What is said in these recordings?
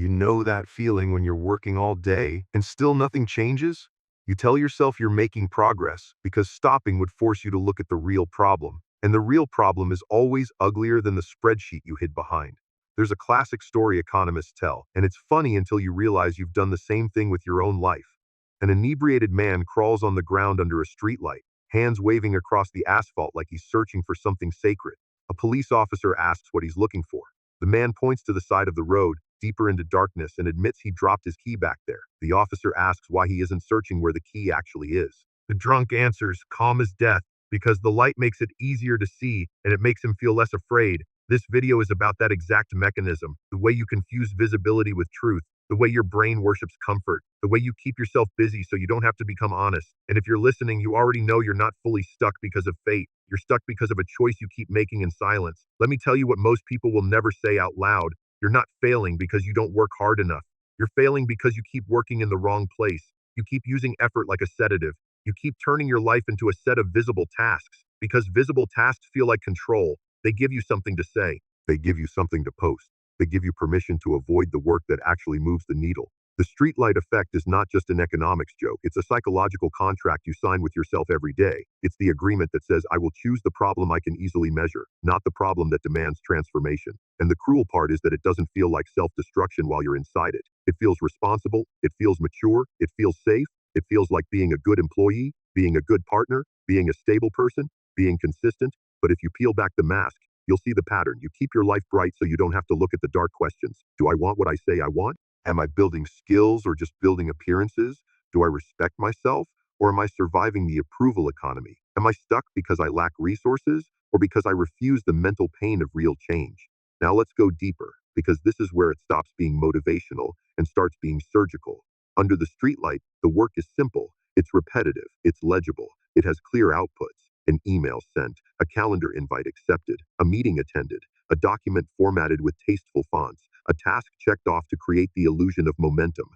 You know that feeling when you're working all day and still nothing changes? You tell yourself you're making progress because stopping would force you to look at the real problem. And the real problem is always uglier than the spreadsheet you hid behind. There's a classic story economists tell, and it's funny until you realize you've done the same thing with your own life. An inebriated man crawls on the ground under a streetlight, hands waving across the asphalt like he's searching for something sacred. A police officer asks what he's looking for. The man points to the side of the road, deeper into darkness, and admits he dropped his key back there. The officer asks why he isn't searching where the key actually is. The drunk answers, calm as death, because the light makes it easier to see and it makes him feel less afraid. This video is about that exact mechanism, the way you confuse visibility with truth, the way your brain worships comfort, the way you keep yourself busy so you don't have to become honest. And if you're listening, you already know you're not fully stuck because of fate. You're stuck because of a choice you keep making in silence. Let me tell you what most people will never say out loud. You're not failing because you don't work hard enough. You're failing because you keep working in the wrong place. You keep using effort like a sedative. You keep turning your life into a set of visible tasks because visible tasks feel like control. They give you something to say. They give you something to post. They give you permission to avoid the work that actually moves the needle. The streetlight effect is not just an economics joke. It's a psychological contract you sign with yourself every day. It's the agreement that says, I will choose the problem I can easily measure, not the problem that demands transformation. And the cruel part is that it doesn't feel like self-destruction while you're inside it. It feels responsible. It feels mature. It feels safe. It feels like being a good employee, being a good partner, being a stable person, being consistent. But if you peel back the mask, you'll see the pattern. You keep your life bright so you don't have to look at the dark questions. Do I want what I say I want? Am I building skills or just building appearances? Do I respect myself or am I surviving the approval economy? Am I stuck because I lack resources or because I refuse the mental pain of real change? Now let's go deeper because this is where it stops being motivational and starts being surgical. Under the streetlight, the work is simple. It's repetitive. It's legible. It has clear outputs. An email sent, a calendar invite accepted, a meeting attended, a document formatted with tasteful fonts, a task checked off to create the illusion of momentum.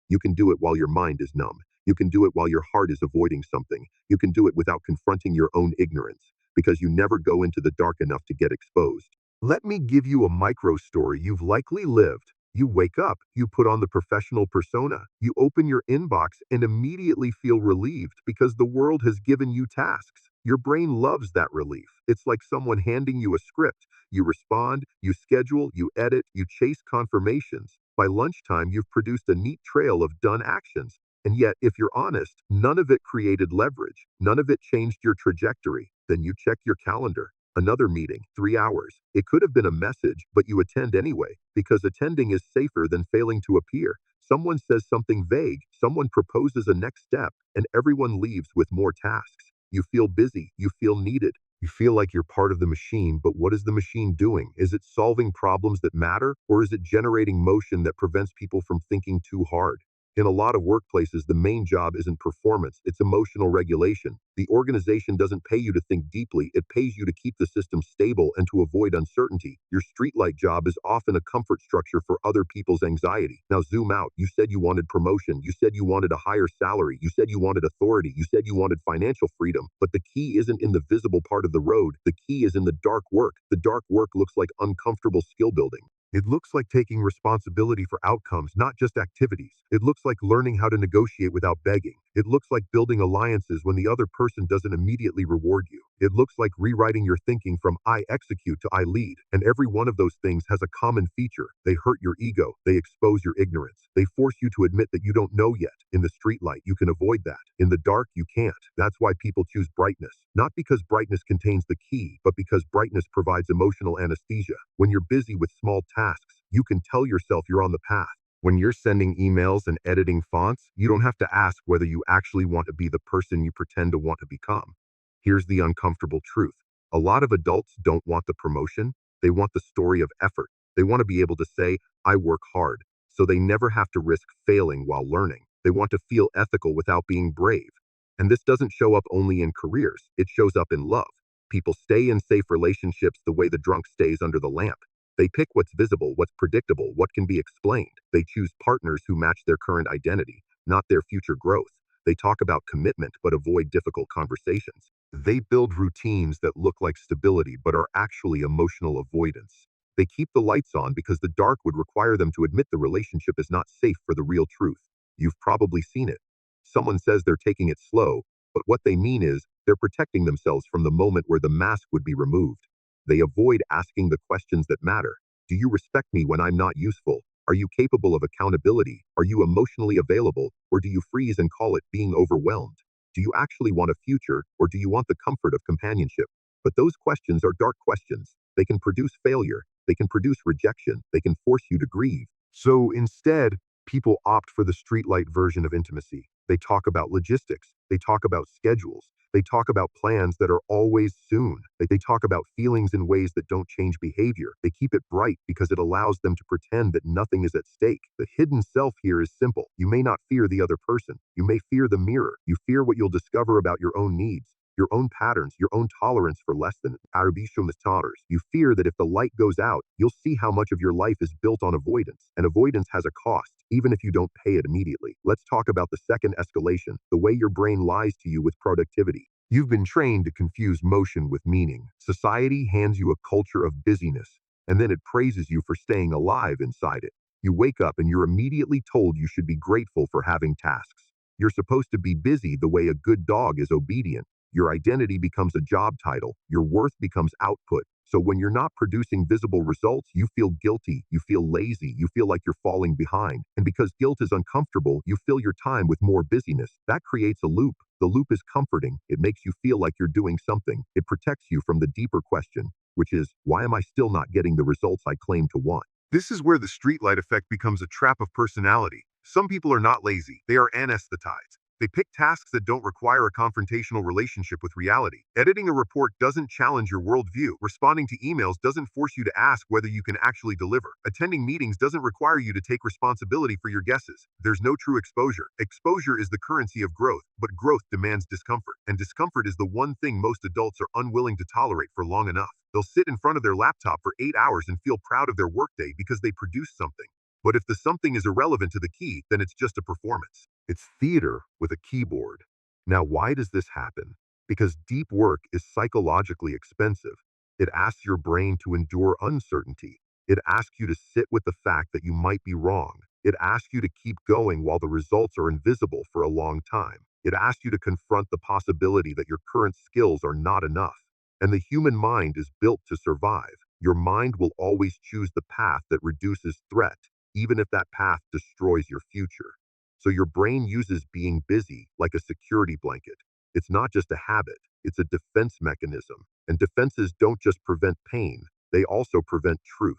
You can do it while your mind is numb. You can do it while your heart is avoiding something. You can do it without confronting your own ignorance, because you never go into the dark enough to get exposed. Let me give you a micro story you've likely lived. You wake up, you put on the professional persona, you open your inbox and immediately feel relieved because the world has given you tasks. Your brain loves that relief. It's like someone handing you a script. You respond, you schedule, you edit, you chase confirmations. By lunchtime, you've produced a neat trail of done actions. And yet, if you're honest, none of it created leverage. None of it changed your trajectory. Then you check your calendar. Another meeting, 3 hours. It could have been a message, but you attend anyway, because attending is safer than failing to appear. Someone says something vague, someone proposes a next step, and everyone leaves with more tasks. You feel busy, you feel needed. You feel like you're part of the machine, but what is the machine doing? Is it solving problems that matter, or is it generating motion that prevents people from thinking too hard? In a lot of workplaces, the main job isn't performance, it's emotional regulation. The organization doesn't pay you to think deeply, it pays you to keep the system stable and to avoid uncertainty. Your streetlight job is often a comfort structure for other people's anxiety. Now zoom out. You said you wanted promotion, you said you wanted a higher salary, you said you wanted authority, you said you wanted financial freedom. But the key isn't in the visible part of the road, the key is in the dark work. The dark work looks like uncomfortable skill building. It looks like taking responsibility for outcomes, not just activities. It looks like learning how to negotiate without begging. It looks like building alliances when the other person doesn't immediately reward you. It looks like rewriting your thinking from I execute to I lead. And every one of those things has a common feature. They hurt your ego. They expose your ignorance. They force you to admit that you don't know yet. In the streetlight, you can avoid that. In the dark, you can't. That's why people choose brightness. Not because brightness contains the key, but because brightness provides emotional anesthesia. When you're busy with small tasks, you can tell yourself you're on the path. When you're sending emails and editing fonts, you don't have to ask whether you actually want to be the person you pretend to want to become. Here's the uncomfortable truth. A lot of adults don't want the promotion. They want the story of effort. They want to be able to say, I work hard, so they never have to risk failing while learning. They want to feel ethical without being brave. And this doesn't show up only in careers. It shows up in love. People stay in safe relationships the way the drunk stays under the lamp. They pick what's visible, what's predictable, what can be explained. They choose partners who match their current identity, not their future growth. They talk about commitment but avoid difficult conversations. They build routines that look like stability but are actually emotional avoidance. They keep the lights on because the dark would require them to admit the relationship is not safe for the real truth. You've probably seen it. Someone says they're taking it slow, but what they mean is they're protecting themselves from the moment where the mask would be removed. They avoid asking the questions that matter. Do you respect me when I'm not useful? Are you capable of accountability? Are you emotionally available? Or do you freeze and call it being overwhelmed? Do you actually want a future, or do you want the comfort of companionship? But those questions are dark questions. They can produce failure. They can produce rejection. They can force you to grieve. So instead, people opt for the streetlight version of intimacy. They talk about logistics. They talk about schedules. They talk about plans that are always soon. They talk about feelings in ways that don't change behavior. They keep it bright because it allows them to pretend that nothing is at stake. The hidden self here is simple. You may not fear the other person. You may fear the mirror. You fear what you'll discover about your own needs, your own patterns, your own tolerance for less than Arabishomas. You fear that if the light goes out, you'll see how much of your life is built on avoidance, and avoidance has a cost, even if you don't pay it immediately. Let's talk about the second escalation, the way your brain lies to you with productivity. You've been trained to confuse motion with meaning. Society hands you a culture of busyness, and then it praises you for staying alive inside it. You wake up and you're immediately told you should be grateful for having tasks. You're supposed to be busy the way a good dog is obedient. Your identity becomes a job title. Your worth becomes output. So when you're not producing visible results, you feel guilty, you feel lazy, you feel like you're falling behind. And because guilt is uncomfortable, you fill your time with more busyness. That creates a loop. The loop is comforting. It makes you feel like you're doing something. It protects you from the deeper question, which is, why am I still not getting the results I claim to want? This is where the streetlight effect becomes a trap of personality. Some people are not lazy, they are anesthetized. They pick tasks that don't require a confrontational relationship with reality. Editing a report doesn't challenge your worldview. Responding to emails doesn't force you to ask whether you can actually deliver. Attending meetings doesn't require you to take responsibility for your guesses. There's no true exposure. Exposure is the currency of growth, but growth demands discomfort. And discomfort is the one thing most adults are unwilling to tolerate for long enough. They'll sit in front of their laptop for 8 hours and feel proud of their workday because they produced something. But if the something is irrelevant to the key, then it's just a performance. It's theater with a keyboard. Now, why does this happen? Because deep work is psychologically expensive. It asks your brain to endure uncertainty. It asks you to sit with the fact that you might be wrong. It asks you to keep going while the results are invisible for a long time. It asks you to confront the possibility that your current skills are not enough. And the human mind is built to survive. Your mind will always choose the path that reduces threat, even if that path destroys your future. So your brain uses being busy like a security blanket. It's not just a habit, it's a defense mechanism. And defenses don't just prevent pain, they also prevent truth.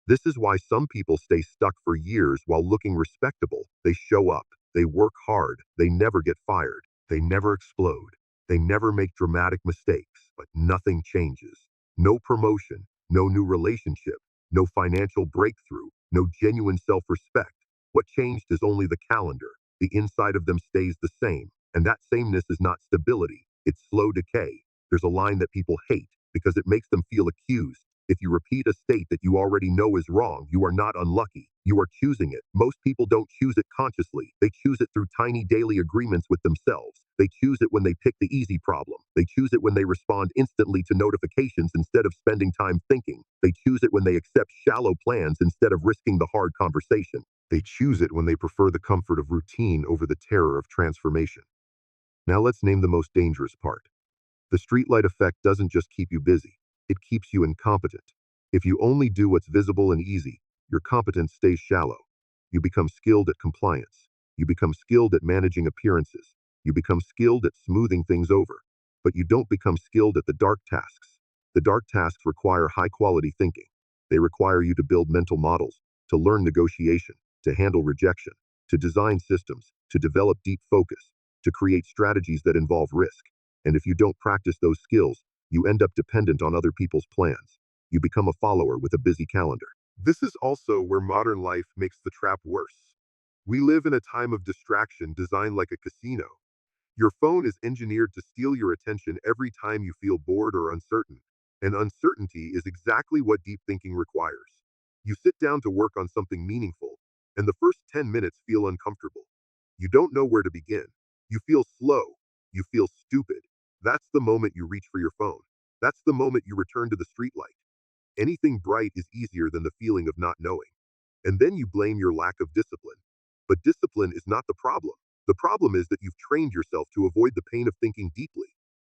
This is why some people stay stuck for years while looking respectable. They show up, they work hard, they never get fired, they never explode, they never make dramatic mistakes, but nothing changes. No promotion, no new relationship, no financial breakthrough, no genuine self respect. What changed is only the calendar. The inside of them stays the same, and that sameness is not stability, it's slow decay. There's a line that people hate because it makes them feel accused. If you repeat a state that you already know is wrong, you are not unlucky. You are choosing it. Most people don't choose it consciously. They choose it through tiny daily agreements with themselves. They choose it when they pick the easy problem. They choose it when they respond instantly to notifications instead of spending time thinking. They choose it when they accept shallow plans instead of risking the hard conversation. They choose it when they prefer the comfort of routine over the terror of transformation. Now let's name the most dangerous part. The streetlight effect doesn't just keep you busy, it keeps you incompetent. If you only do what's visible and easy, your competence stays shallow. You become skilled at compliance. You become skilled at managing appearances. You become skilled at smoothing things over. But you don't become skilled at the dark tasks. The dark tasks require high quality thinking. They require you to build mental models, to learn negotiation, to handle rejection, to design systems, to develop deep focus, to create strategies that involve risk. And if you don't practice those skills, you end up dependent on other people's plans. You become a follower with a busy calendar. This is also where modern life makes the trap worse. We live in a time of distraction designed like a casino. Your phone is engineered to steal your attention every time you feel bored or uncertain. And uncertainty is exactly what deep thinking requires. You sit down to work on something meaningful, and the first 10 minutes feel uncomfortable. You don't know where to begin. You feel slow. You feel stupid. That's the moment you reach for your phone. That's the moment you return to the streetlight. Anything bright is easier than the feeling of not knowing. And then you blame your lack of discipline. But discipline is not the problem. The problem is that you've trained yourself to avoid the pain of thinking deeply.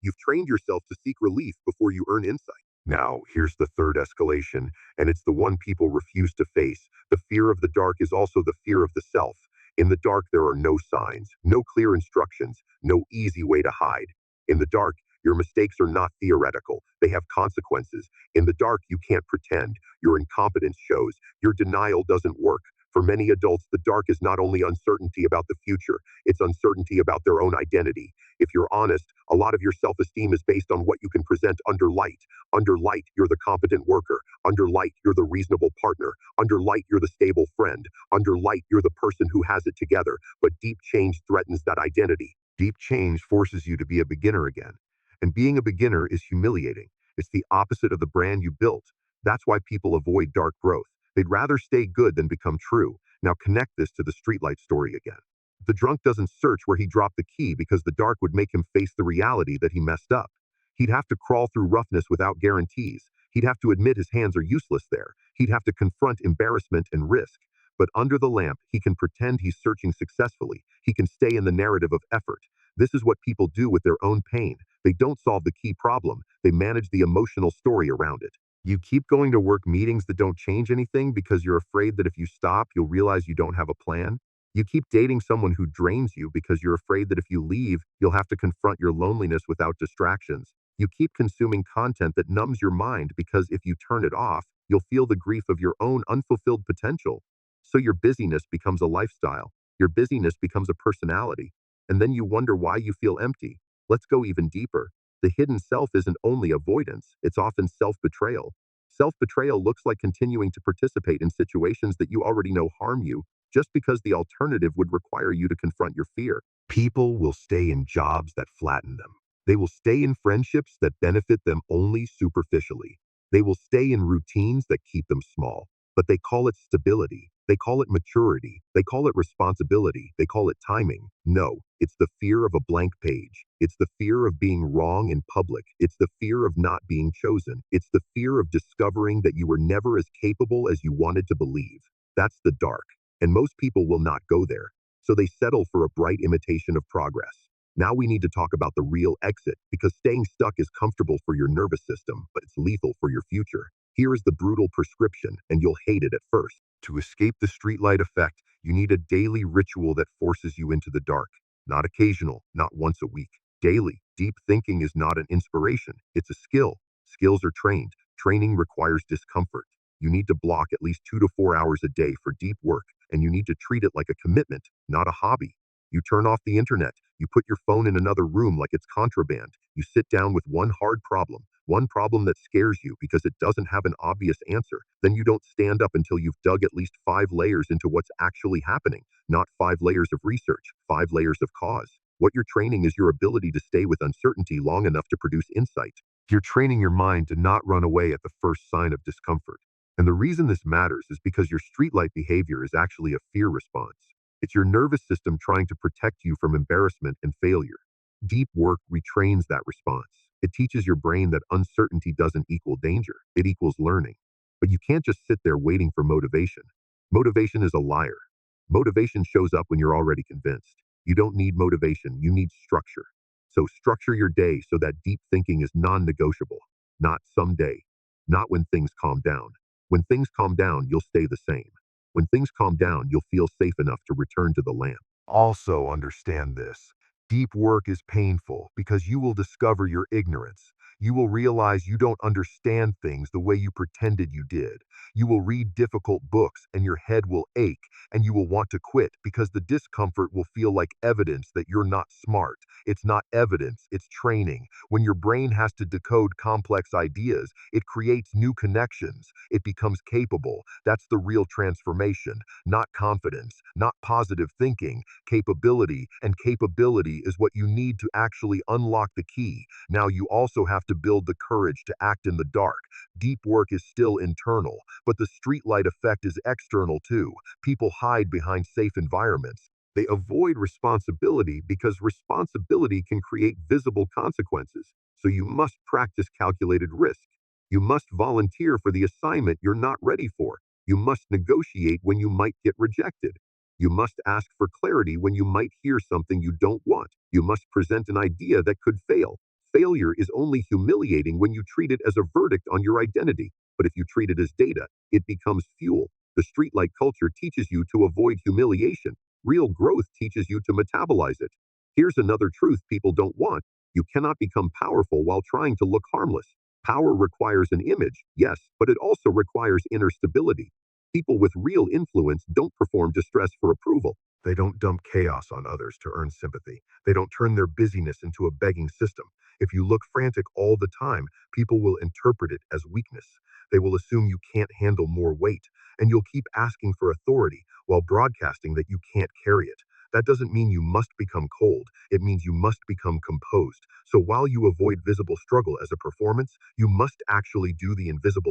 You've trained yourself to seek relief before you earn insight. Now, here's the third escalation, and it's the one people refuse to face. The fear of the dark is also the fear of the self. In the dark, there are no signs, no clear instructions, no easy way to hide. In the dark, your mistakes are not theoretical, they have consequences. In the dark, you can't pretend. Your incompetence shows. Your denial doesn't work. For many adults, the dark is not only uncertainty about the future, it's uncertainty about their own identity. If you're honest, a lot of your self esteem is based on what you can present under light. Under light, you're the competent worker. Under light, you're the reasonable partner. Under light, you're the stable friend. Under light, you're the person who has it together. But deep change threatens that identity. Deep change forces you to be a beginner again. And being a beginner is humiliating. It's the opposite of the brand you built. That's why people avoid dark growth. They'd rather stay good than become true. Now connect this to the streetlight story again. The drunk doesn't search where he dropped the key because the dark would make him face the reality that he messed up. He'd have to crawl through roughness without guarantees. He'd have to admit his hands are useless there. He'd have to confront embarrassment and risk. But under the lamp, he can pretend he's searching successfully. He can stay in the narrative of effort. This is what people do with their own pain. They don't solve the key problem. They manage the emotional story around it. You keep going to work meetings that don't change anything because you're afraid that if you stop, you'll realize you don't have a plan. You keep dating someone who drains you because you're afraid that if you leave, you'll have to confront your loneliness without distractions. You keep consuming content that numbs your mind because if you turn it off, you'll feel the grief of your own unfulfilled potential. So your busyness becomes a lifestyle. Your busyness becomes a personality. And then you wonder why you feel empty. Let's go even deeper. The hidden self isn't only avoidance, it's often self-betrayal. Self-betrayal looks like continuing to participate in situations that you already know harm you, just because the alternative would require you to confront your fear. People will stay in jobs that flatten them. They will stay in friendships that benefit them only superficially. They will stay in routines that keep them small. But they call it stability. They call it maturity. They call it responsibility. They call it timing. No, it's the fear of a blank page. It's the fear of being wrong in public. It's the fear of not being chosen. It's the fear of discovering that you were never as capable as you wanted to believe. That's the dark. And most people will not go there. So they settle for a bright imitation of progress. Now we need to talk about the real exit, because staying stuck is comfortable for your nervous system, but it's lethal for your future. Here is the brutal prescription, and you'll hate it at first. To escape the streetlight effect, you need a daily ritual that forces you into the dark. Not occasional, not once a week. Daily. Deep thinking is not an inspiration, it's a skill. Skills are trained. Training requires discomfort. You need to block at least 2 to 4 hours a day for deep work, and you need to treat it like a commitment, not a hobby. You turn off the internet. You put your phone in another room like it's contraband. You sit down with one problem that scares you because it doesn't have an obvious answer. Then you don't stand up until you've dug at least 5 layers into what's actually happening. Not 5 layers of research, 5 layers of cause. What you're training is your ability to stay with uncertainty long enough to produce insight. You're training your mind to not run away at the first sign of discomfort. And the reason this matters is because your streetlight behavior is actually a fear response. It's your nervous system trying to protect you from embarrassment and failure. Deep work retrains that response. It teaches your brain that uncertainty doesn't equal danger, it equals learning. But you can't just sit there waiting for motivation. Motivation is a liar. Motivation shows up when you're already convinced. You don't need motivation, you need structure. So structure your day so that deep thinking is non-negotiable. Not someday. Not when things calm down. When things calm down, you'll stay the same. When things calm down, you'll feel safe enough to return to the lamp. Also understand this. Deep work is painful because you will discover your ignorance. You will realize you don't understand things the way you pretended you did. You will read difficult books and your head will ache, and you will want to quit because the discomfort will feel like evidence that you're not smart. It's not evidence, it's training. When your brain has to decode complex ideas, it creates new connections. It becomes capable. That's the real transformation, not confidence, not positive thinking. Capability, and capability is what you need to actually unlock the key. Now you also have to build the courage to act in the dark. Deep work is still internal, but the streetlight effect is external too. People hide behind safe environments. They avoid responsibility because responsibility can create visible consequences. So you must practice calculated risk. You must volunteer for the assignment you're not ready for. You must negotiate when you might get rejected. You must ask for clarity when you might hear something you don't want. You must present an idea that could fail. Failure is only humiliating when you treat it as a verdict on your identity. But if you treat it as data, it becomes fuel. The streetlight culture teaches you to avoid humiliation. Real growth teaches you to metabolize it. Here's another truth people don't want. You cannot become powerful while trying to look harmless. Power requires an image, yes, but it also requires inner stability. People with real influence don't perform distress for approval. They don't dump chaos on others to earn sympathy. They don't turn their busyness into a begging system. If you look frantic all the time, people will interpret it as weakness. They will assume you can't handle more weight, and you'll keep asking for authority while broadcasting that you can't carry it. That doesn't mean you must become cold. It means you must become composed. So while you avoid visible struggle as a performance, you must actually do the invisible